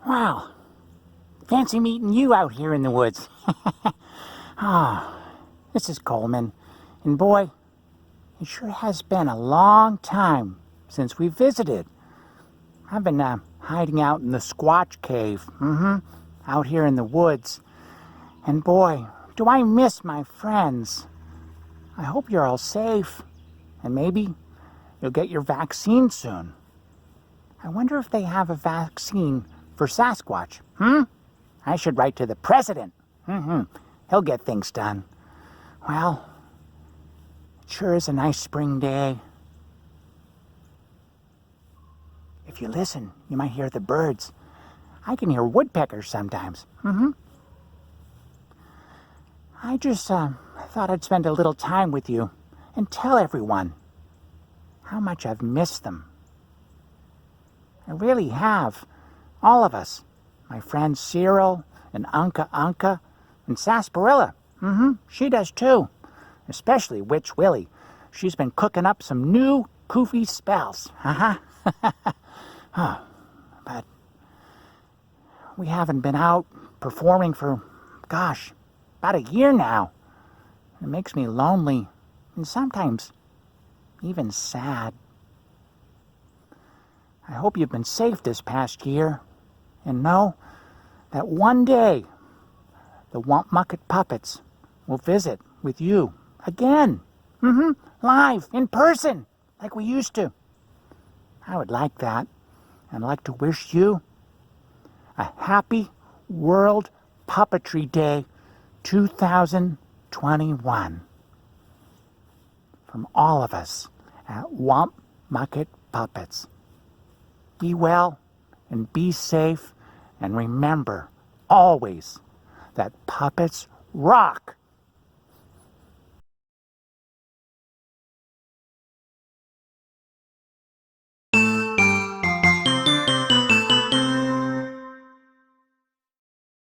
Wow, fancy meeting you out here in the woods. This is Coleman, and boy, it sure has been a long time since we visited. I've been hiding out in the Sasquatch cave, out here in the woods, and boy, do I miss my friends. I hope you're all safe, and maybe you'll get your vaccine soon. I wonder if they have a vaccine for Sasquatch, I should write to the president. He'll get things done. Well, it sure is a nice spring day. If you listen, you might hear the birds. I can hear woodpeckers sometimes. I just thought I'd spend a little time with you and tell everyone how much I've missed them. I really have. All of us. My friends Cyril and Unca and Sarsaparilla. She does too. Especially Witch Willie. She's been cooking up some new goofy spells. But we haven't been out performing for, about a year now. It makes me lonely and sometimes even sad. I hope you've been safe this past year and know that one day the Wump Mucket Puppets will visit with you again. Live, in person, like we used to. I would like that. I'd like to wish you a happy World Puppetry Day 2021. From all of us at Wump Mucket Puppets. Be well and be safe, and remember always that puppets rock.